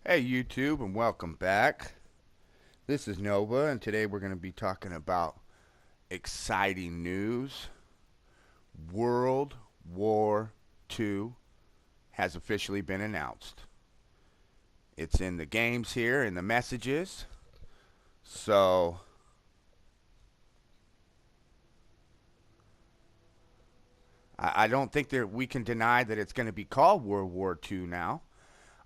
Hey YouTube, and welcome back. This is Nova, and today we're going to be talking about exciting news. World War II has officially been announced. It's in the games here, in the messages. So I don't think that we can deny that it's going to be called World War II now.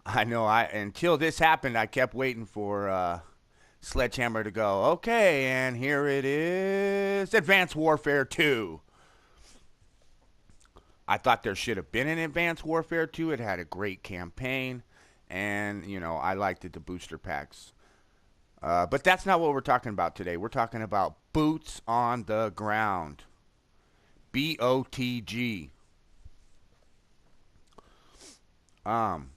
I know until this happened, I kept waiting for Sledgehammer to go, okay, and here it is, Advanced Warfare 2. I thought there should have been an Advanced Warfare 2. It had a great campaign, and, I liked it, the booster packs. But that's not what we're talking about today. We're talking about boots on the ground. BOTG. Um,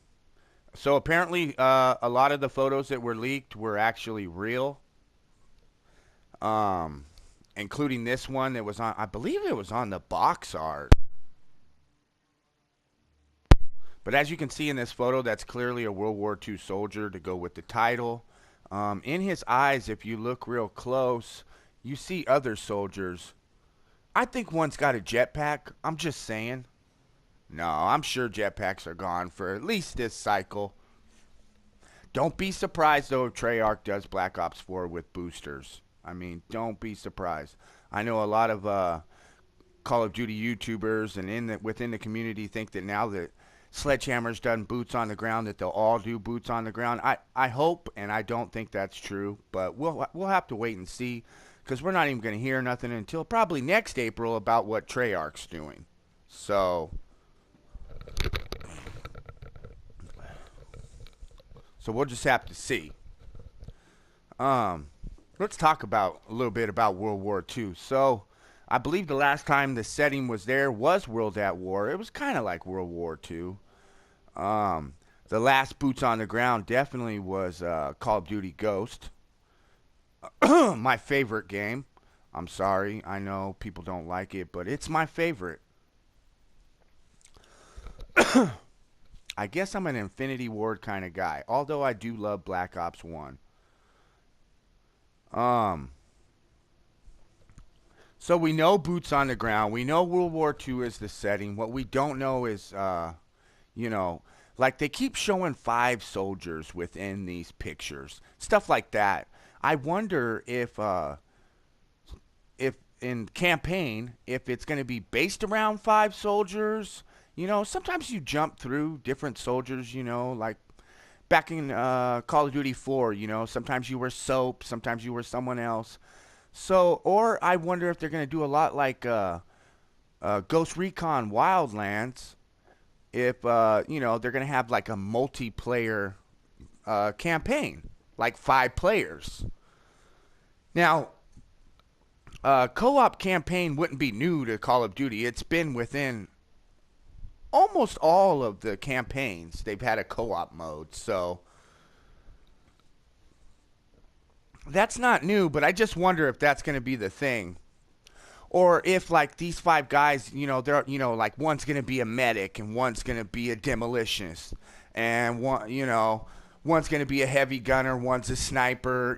so apparently, a lot of the photos that were leaked were actually real. Um, Including this one that was on, I believe it was on the box art. But as you can see in this photo, that's clearly a World War II soldier to go with the title. In his eyes, if you look real close, you see other soldiers. I think one's got a jetpack. I'm just saying. No, I'm sure jetpacks are gone for at least this cycle. Don't be surprised, though, if Treyarch does Black Ops 4 with boosters. I mean, don't be surprised. I know a lot of Call of Duty YouTubers and within the community think that now that Sledgehammer's done boots on the ground, that they'll all do boots on the ground. I hope, and I don't think that's true, but we'll have to wait and see, because we're not even going to hear nothing until probably next April about what Treyarch's doing. So we'll just have to see. Let's talk about a little bit about World War II. So I believe the last time the setting was there was World at War. It was kind of like World War II. The last boots on the ground definitely was Call of Duty Ghost. My favorite game. I'm sorry, I know people don't like it, but it's my favorite. I guess I'm an Infinity Ward kind of guy, although I do love Black Ops 1. Um, so we know boots on the ground. We know World War II is the setting. What we don't know is, you know, like they keep showing 5 soldiers within these pictures, stuff like that. I wonder if in campaign, if it's going to be based around 5 soldiers. Sometimes you jump through different soldiers. Like back in Call of Duty 4. Sometimes you were Soap, sometimes you were someone else. So, or I wonder if they're going to do a lot like Ghost Recon Wildlands. If they're going to have like a multiplayer campaign, like 5 players. Now, co-op campaign wouldn't be new to Call of Duty. It's been within almost all of the campaigns. They've had a co-op mode, so that's not new. But I just wonder if that's going to be the thing, or if like these 5 guys, they're like one's going to be a medic and one's going to be a demolitionist, and one's going to be a heavy gunner, one's a sniper.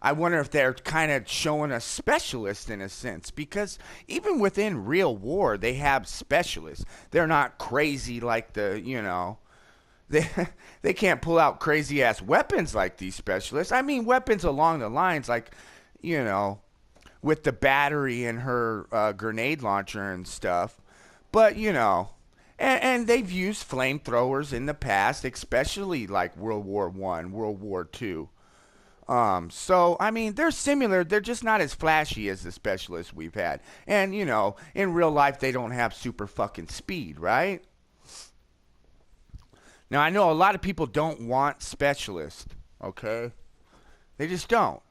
I wonder if they're kind of showing a specialist in a sense, because even within real war, they have specialists. They're not crazy like they they can't pull out crazy ass weapons like these specialists. I mean, weapons along the lines like, with the battery and her grenade launcher and stuff. But and they've used flamethrowers in the past, especially like World War I, World War II. So I mean, they're similar. They're just not as flashy as the specialists we've had. And in real life, they don't have super fucking speed, right? Now I know a lot of people don't want specialists. Okay, they just don't.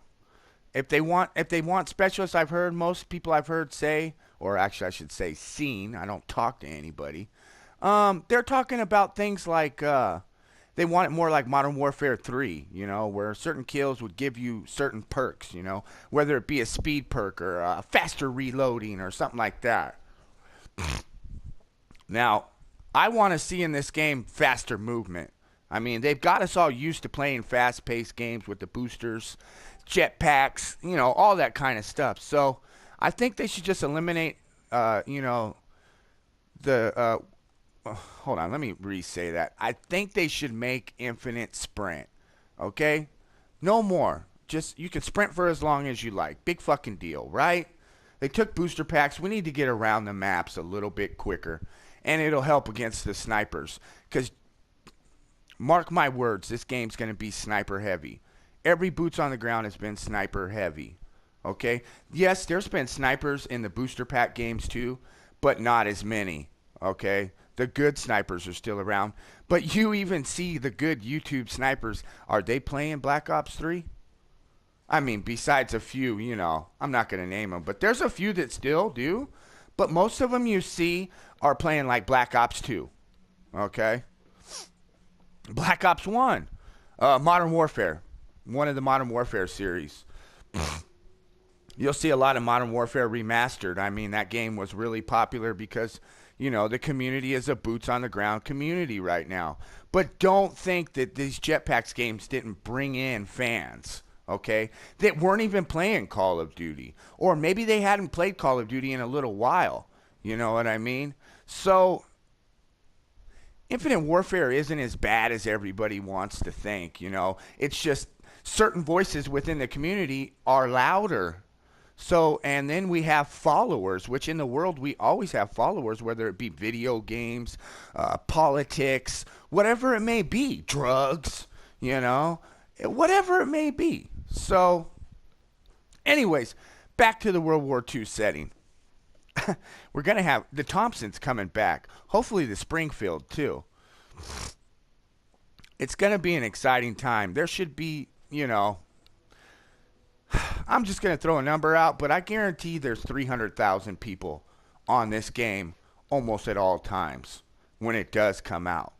If they want specialists, I've heard most people I've heard say, or actually I should say seen. I don't talk to anybody. They're talking about things like they want it more like Modern Warfare 3, where certain kills would give you certain perks, whether it be a speed perk or a faster reloading or something like that. Now, I want to see in this game faster movement. I mean, they've got us all used to playing fast-paced games with the boosters, jetpacks, all that kind of stuff. So I think they should just eliminate, the. Hold on, let me re-say that. I think they should make infinite sprint. Okay, no more. Just you can sprint for as long as you like. Big fucking deal, right? They took booster packs. We need to get around the maps a little bit quicker, and it'll help against the snipers. Because mark my words, this game's going to be sniper heavy. Every boots on the ground has been sniper heavy. Okay? Yes, there's been snipers in the booster pack games too, but not as many. Okay? The good snipers are still around. But you even see the good YouTube snipers. Are they playing Black Ops 3? I mean, besides a few, I'm not going to name them. But there's a few that still do. But most of them you see are playing like Black Ops 2. Okay? Black Ops 1. Modern Warfare. One of the Modern Warfare series. You'll see a lot of Modern Warfare remastered. I mean, that game was really popular because, the community is a boots on the ground community right now. But don't think that these Jetpacks games didn't bring in fans, okay, that weren't even playing Call of Duty. Or maybe they hadn't played Call of Duty in a little while. You know what I mean? So Infinite Warfare isn't as bad as everybody wants to think, It's just certain voices within the community are louder. So, and then we have followers, which in the world we always have followers, whether it be video games, politics, whatever it may be, drugs, whatever it may be. So, anyways, back to the World War II setting. We're going to have the Thompsons coming back. Hopefully the Springfield, too. It's going to be an exciting time. There should be, I'm just going to throw a number out, but I guarantee there's 300,000 people on this game almost at all times when it does come out.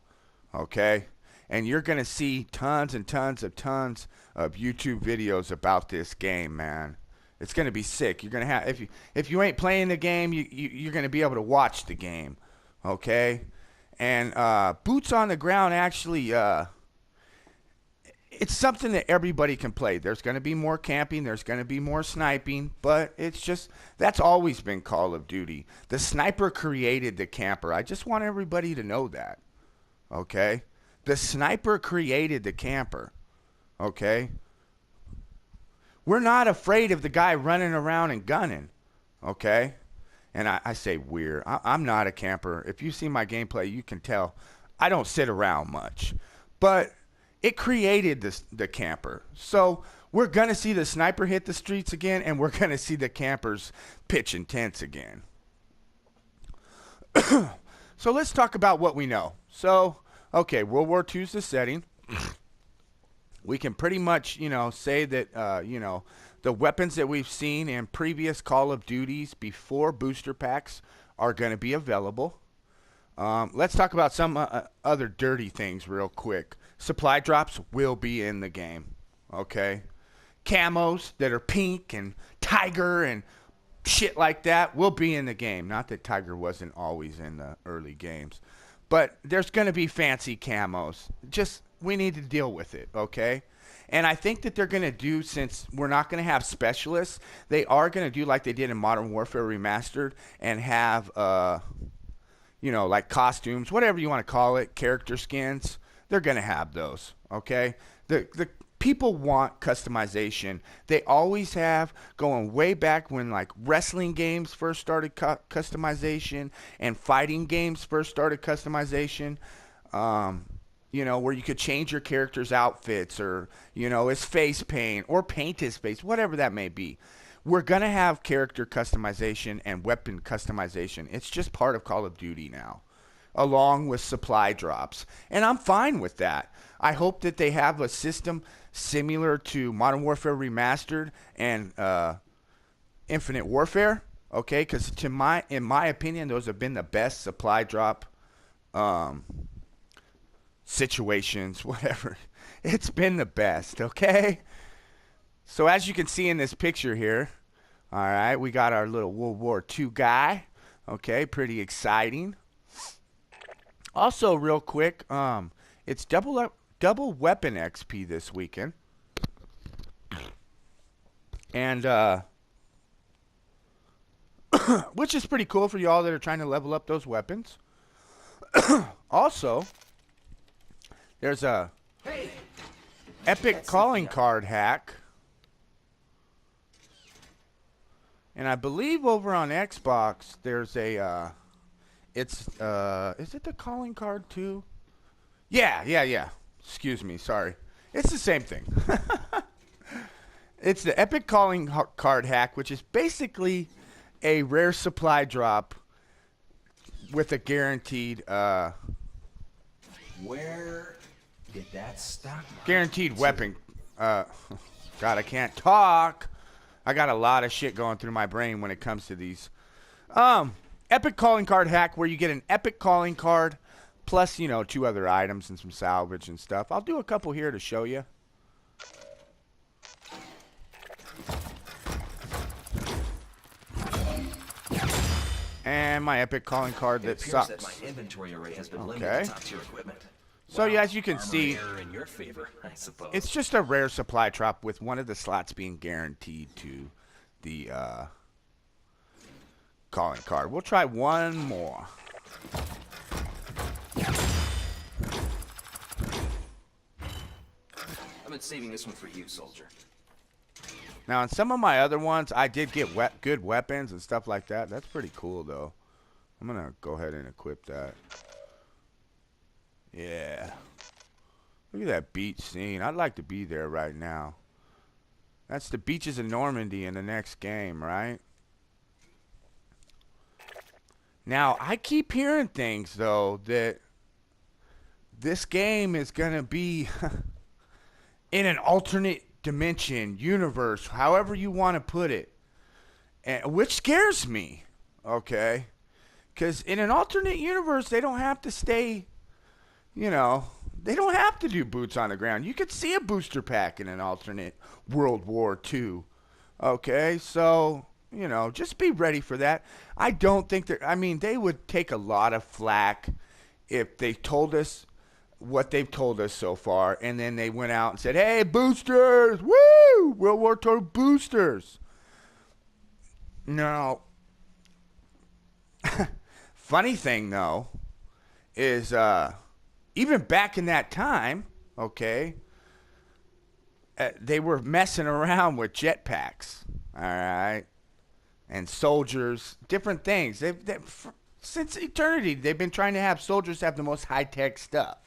Okay? And you're going to see tons and tons of YouTube videos about this game, man. It's going to be sick. You're going to have if you ain't playing the game, you're going to be able to watch the game. Okay? And boots on the ground actually it's something that everybody can play. There's going to be more camping. There's going to be more sniping. But it's just, that's always been Call of Duty. The sniper created the camper. I just want everybody to know that. Okay? The sniper created the camper. Okay? We're not afraid of the guy running around and gunning. Okay? And I say we're. I'm not a camper. If you see my gameplay, you can tell I don't sit around much. But it created the camper. So we're going to see the sniper hit the streets again, and we're going to see the campers pitching tents again. So let's talk about what we know. So, okay, World War II is the setting. We can pretty much, say that, the weapons that we've seen in previous Call of Duties before booster packs are going to be available. Let's talk about some other dirty things real quick. Supply drops will be in the game, okay? Camos that are pink and tiger and shit like that will be in the game. Not that tiger wasn't always in the early games. But there's going to be fancy camos. Just, we need to deal with it, okay? And I think that they're going to do, since we're not going to have specialists, they are going to do like they did in Modern Warfare Remastered and have, like costumes, whatever you want to call it, character skins. They're going to have those, okay? The people want customization. They always have, going way back when like wrestling games first started customization and fighting games first started customization. Where you could change your character's outfits or, his face paint or paint his face, whatever that may be. We're going to have character customization and weapon customization. It's just part of Call of Duty now, along with supply drops. And I'm fine with that. I hope that they have a system similar to Modern Warfare Remastered and Infinite Warfare, okay? Because in my opinion, those have been the best supply drop situations, whatever. It's been the best, okay? So as you can see in this picture here, all right, we got our little World War II guy, okay? Pretty exciting. Also, real quick, it's double weapon XP this weekend. And, which is pretty cool for y'all that are trying to level up those weapons. Also, there's a epic calling card hack. And I believe over on Xbox, there's a, is it the calling card too? Yeah. Excuse me, sorry. It's the same thing. It's the epic calling card hack, which is basically a rare supply drop with a guaranteed, where did that stop? Guaranteed weapon. God, I can't talk. I got a lot of shit going through my brain when it comes to these. Epic calling card hack where you get an epic calling card plus, 2 other items and some salvage and stuff. I'll do a couple here to show you. And my epic calling card that sucks. That my inventory array has been limited to top-tier equipment. So yeah, as you can see, in your favor, I suppose. It's just a rare supply drop with one of the slots being guaranteed to the calling card. We'll try one more. I've been saving this one for you, soldier. Now, in some of my other ones, I did get good weapons and stuff like that. That's pretty cool, though. I'm going to go ahead and equip that. Yeah. Look at that beach scene. I'd like to be there right now. That's the beaches of Normandy in the next game, right? Now, I keep hearing things, though, that this game is going to be in an alternate dimension, universe, however you want to put it. And, which scares me, okay? Because in an alternate universe, they don't have to stay... they don't have to do boots on the ground. You could see a booster pack in an alternate World War II. Okay, so, just be ready for that. I don't think they would take a lot of flack if they told us what they've told us so far, and then they went out and said, hey, boosters, woo, World War II boosters. No. Funny thing, though, is, even back in that time, okay, they were messing around with jetpacks, all right, and soldiers, different things. Since eternity, they've been trying to have soldiers have the most high-tech stuff.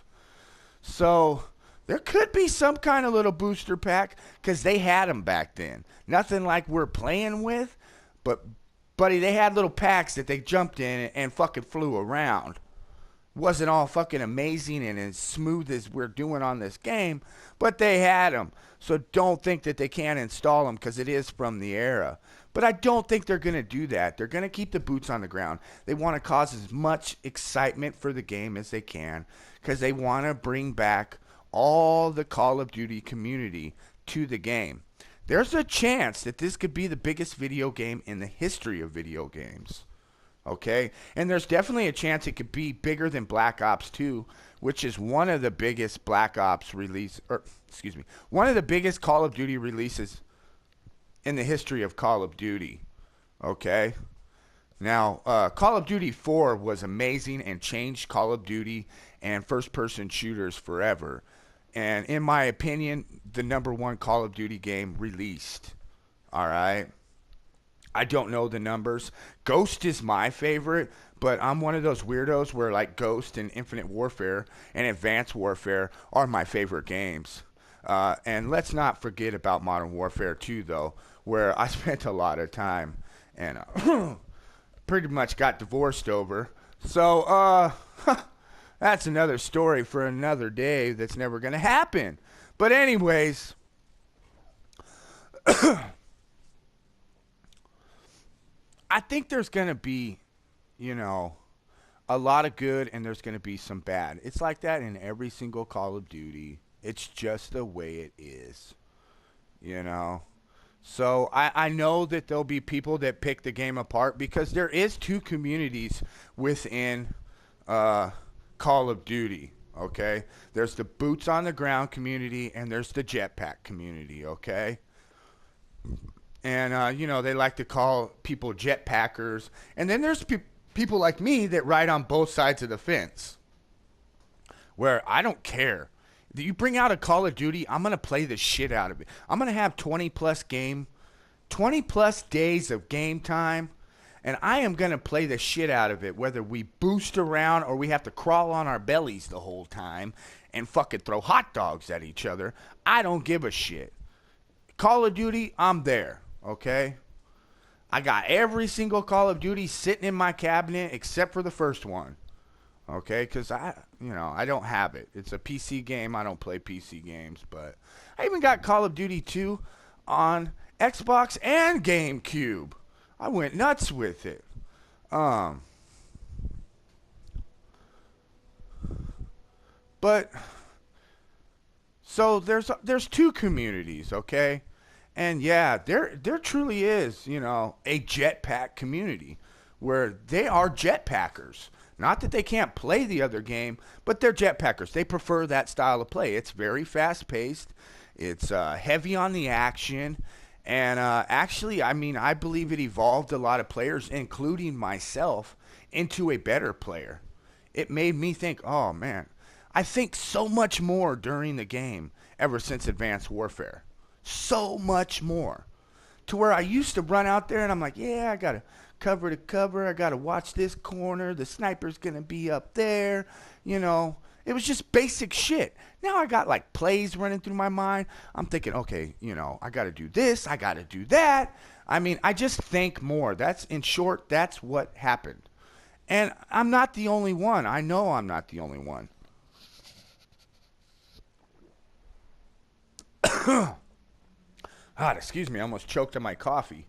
So there could be some kind of little booster pack because they had them back then. Nothing like we're playing with, but, buddy, they had little packs that they jumped in and fucking flew around. Wasn't all fucking amazing and as smooth as we're doing on this game, but they had them. So don't think that they can't install them because it is from the era. But I don't think they're going to do that. They're going to keep the boots on the ground. They want to cause as much excitement for the game as they can because they want to bring back all the Call of Duty community to the game. There's a chance that this could be the biggest video game in the history of video games. Okay, and there's definitely a chance it could be bigger than Black Ops 2, which is one of the biggest Black Ops one of the biggest Call of Duty releases in the history of Call of Duty. Okay, now Call of Duty 4 was amazing and changed Call of Duty and first-person shooters forever. And in my opinion, the #1 Call of Duty game released. All right. I don't know the numbers. Ghost is my favorite, but I'm one of those weirdos where like Ghost and Infinite Warfare and Advanced Warfare are my favorite games. And let's not forget about Modern Warfare 2, though, where I spent a lot of time and pretty much got divorced over. So that's another story for another day that's never going to happen. But anyways... I think there's going to be, a lot of good and there's going to be some bad. It's like that in every single Call of Duty. It's just the way it is, So I know that there'll be people that pick the game apart because there is 2 communities within Call of Duty, Okay, there's the boots on the ground community, and there's the jetpack community. Okay, and they like to call people jetpackers, and then there's people like me that ride on both sides of the fence, where I don't care. You bring out a Call of Duty, I'm gonna play the shit out of it. I'm gonna have 20 plus days of game time, and I am going to play the shit out of it, whether we boost around or we have to crawl on our bellies the whole time and fucking throw hot dogs at each other. I don't give a shit. Call of Duty, I'm there, okay? I got every single Call of Duty sitting in my cabinet except for the first one, okay? Because I don't have it. It's a PC game. I don't play PC games, but I even got Call of Duty 2 on Xbox and GameCube. I went nuts with it. But so there's two communities, okay? And yeah, there truly is, a jetpack community where they are jetpackers. Not that they can't play the other game, but they're jetpackers. They prefer that style of play. It's very fast paced. It's heavy on the action. And actually, I believe it evolved a lot of players, including myself, into a better player. It made me think, oh man, I think so much more during the game ever since Advanced Warfare. So much more. To where I used to run out there and I'm like, yeah, I got to cover to cover. I got to watch this corner. The sniper's going to be up there, It was just basic shit. Now I got like plays running through my mind. I'm thinking, okay, I got to do this. I got to do that. I just think more. In short, that's what happened. And I'm not the only one. I know I'm not the only one. Excuse me. I almost choked on my coffee.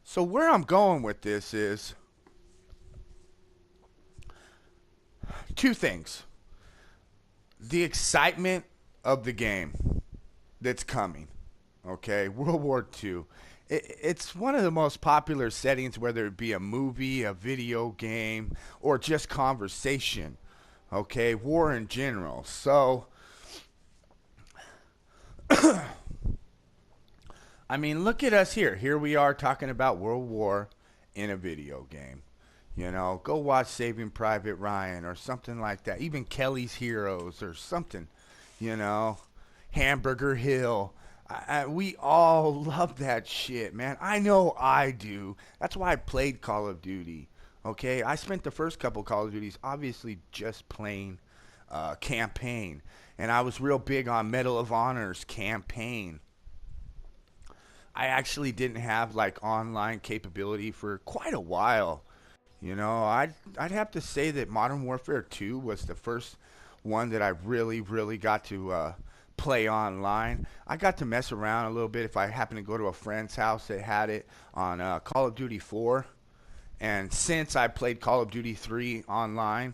So where I'm going with this is two things. The excitement of the game that's coming, okay? World War II. It's one of the most popular settings, whether it be a movie, a video game, or just conversation, okay? War in general. So, look at us here. Here we are talking about World War in a video game. Go watch Saving Private Ryan or something like that. Even Kelly's Heroes or something, Hamburger Hill. We all love that shit, man. I know I do. That's why I played Call of Duty, okay? I spent the first couple Call of Duties obviously just playing campaign. And I was real big on Medal of Honor's campaign. I actually didn't have like online capability for quite a while. I'd have to say that Modern Warfare 2 was the first one that I really, really got to play online. I got to mess around a little bit if I happened to go to a friend's house that had it on Call of Duty 4. And since I played Call of Duty 3 online.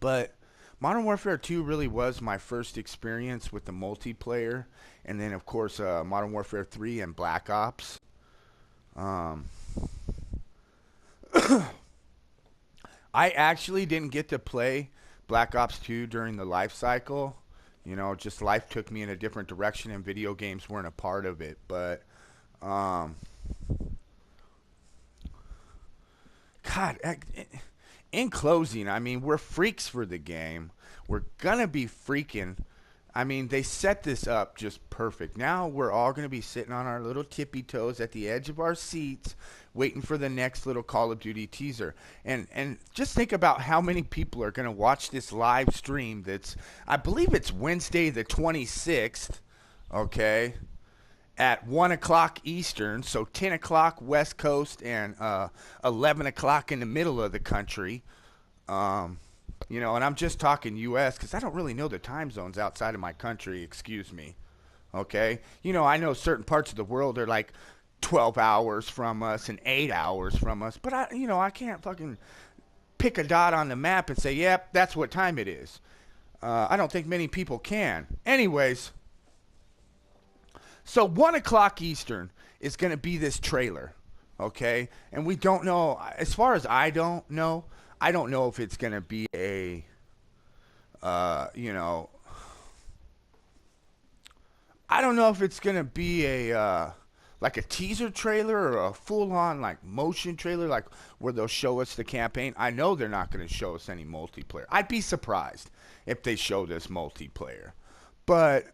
But Modern Warfare 2 really was my first experience with the multiplayer. And then, of course, Modern Warfare 3 and Black Ops. I actually didn't get to play Black Ops 2 during the life cycle. Just life took me in a different direction and video games weren't a part of it. But, God, in closing, we're freaks for the game. We're going to be freaking. They set this up just perfect. Now we're all going to be sitting on our little tippy toes at the edge of our seats waiting for the next little Call of Duty teaser. And just think about how many people are going to watch this live stream I believe it's Wednesday the 26th, okay, at 1 o'clock Eastern, so 10 o'clock West Coast and 11 o'clock in the middle of the country. And I'm just talking U.S. because I don't really know the time zones outside of my country, excuse me, okay? I know certain parts of the world are like 12 hours from us and 8 hours from us, but I can't fucking pick a dot on the map and say, yep, that's what time it is. I don't think many people can. Anyways, so 1 o'clock Eastern is going to be this trailer, okay? And we don't know, as far as I don't know, I don't know if it's going to be a, you know, I don't know if it's going to be a, like a teaser trailer or a full on like motion trailer, like where they'll show us the campaign. I know they're not going to show us any multiplayer. I'd be surprised if they showed us multiplayer. But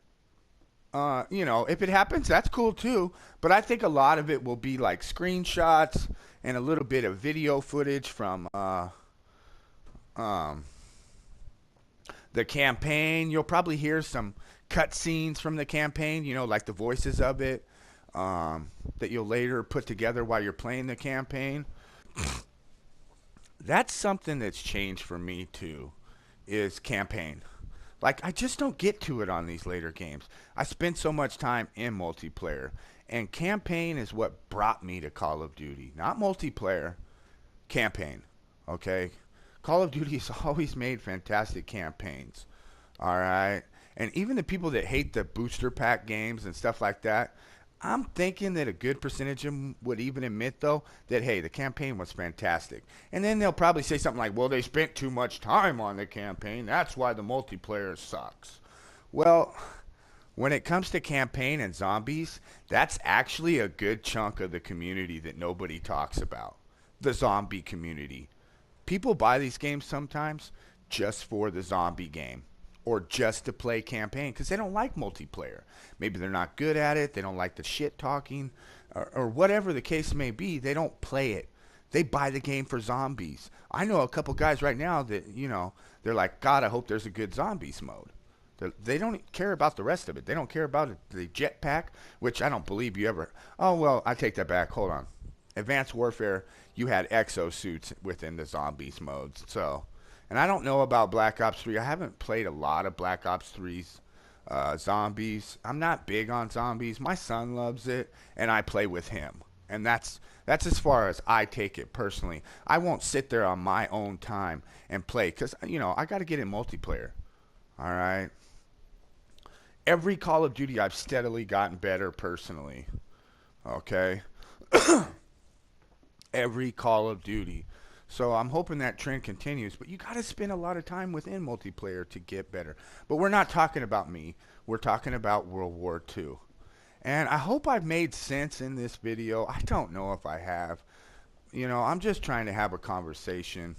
you know, if it happens, that's cool too. But I think a lot of it will be like screenshots and a little bit of video footage from um, the campaign. You'll probably hear some cutscenes from the campaign, you know, like the voices of it, that you'll later put together while you're playing the campaign. That's something that's changed for me too, is campaign. Like, I just don't get to it on these later games. I spend so much time in multiplayer, and campaign is what brought me to Call of Duty. Not multiplayer, campaign. Okay? Call of Duty has always made fantastic campaigns. All right? And even the people that hate the booster pack games and stuff like that, I'm thinking that a good percentage of them would even admit, though, that, hey, the campaign was fantastic. And then they'll probably say something like, well, they spent too much time on the campaign. That's why the multiplayer sucks. Well, when it comes to campaign and zombies, that's actually a good chunk of the community that nobody talks about. The zombie community. People buy these games sometimes just for the zombie game or just to play campaign because they don't like multiplayer. Maybe they're not good at it. They don't like the shit talking or whatever the case may be. They don't play it. They buy the game for zombies. I know a couple guys right now that, you know, they're like, God, I hope there's a good zombies mode. They don't care about the rest of it. They don't care about the jetpack, which I don't believe you ever. Oh, well, I take that back. Hold on. Advanced Warfare, you had exosuits within the zombies modes. So, and I don't know about Black Ops 3. I haven't played a lot of Black Ops 3's zombies. I'm not big on zombies. My son loves it, and I play with him. And that's as far as I take it personally. I won't sit there on my own time and play because, you know, I got to get in multiplayer. All right. Every Call of Duty, I've steadily gotten better personally. Okay? Every Call of Duty. So I'm hoping that trend continues, but you got to spend a lot of time within multiplayer to get better. But we're not talking about me. We're talking about World War II. And I hope I've made sense in this video. I don't know if I have. You know, I'm just trying to have a conversation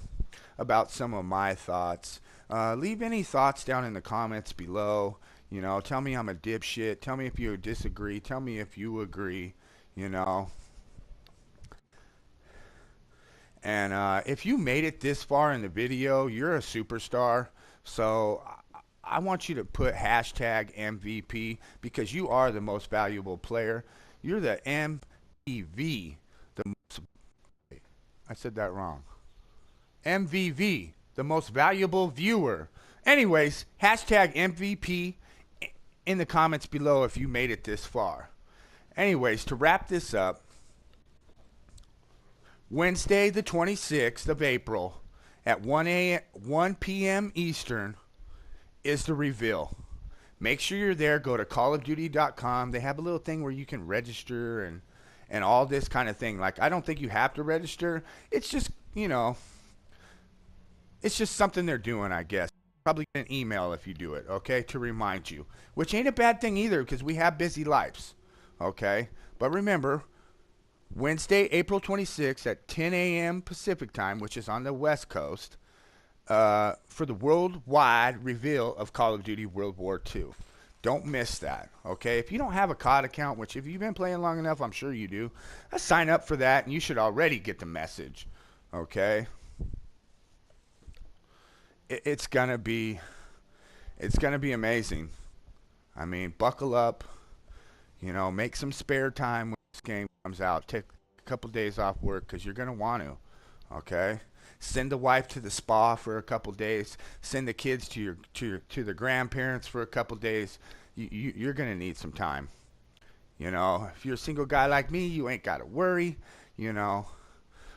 about some of my thoughts. Leave any thoughts down in the comments below. You know, tell me I'm a dipshit. Tell me if you disagree. Tell me if you agree. You know. And if you made it this far in the video, you're a superstar. So I want you to put hashtag MVP because you are the most valuable player. You're the MVV. The most, I said that wrong. MVV, the most valuable viewer. Anyways, hashtag MVP in the comments below if you made it this far. Anyways, to wrap this up, Wednesday, the 26th of April at 1 p.m. Eastern is the reveal. Make sure you're there. Go to callofduty.com. They have a little thing where you can register and all this kind of thing. Like, I don't think you have to register. It's just, you know, it's just something they're doing, I guess. Probably get an email if you do it, okay, to remind you. Which ain't a bad thing either because we have busy lives, okay? But remember, Wednesday, April 26th at 10 a.m. Pacific time, which is on the West Coast, for the worldwide reveal of Call of Duty World War II. Don't miss that, okay? If you don't have a COD account, which if you've been playing long enough, I'm sure you do, sign up for that, and you should already get the message, okay? It's gonna be amazing. I mean, buckle up, you know, make some spare time when this game comes out. Take a couple days off work because you're gonna want to. Okay, send the wife to the spa for a couple days. Send the kids to the grandparents for a couple days. You're gonna need some time. You know, if you're a single guy like me, you ain't gotta worry. You know,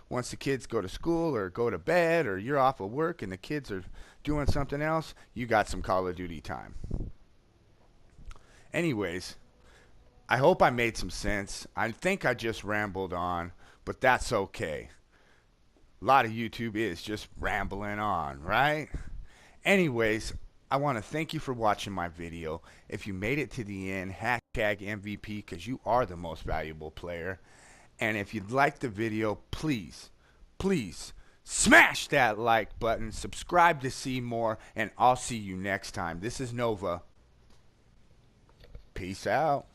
once the kids go to school or go to bed or you're off of work and the kids are doing something else, you got some Call of Duty time. Anyways, I hope I made some sense. I think I just rambled on, but that's okay. A lot of YouTube is just rambling on, right? Anyways, I want to thank you for watching my video. If you made it to the end, hashtag MVP because you are the most valuable player. And if you'd like the video, please, please smash that like button, subscribe to see more, and I'll see you next time. This is Nova. Peace out.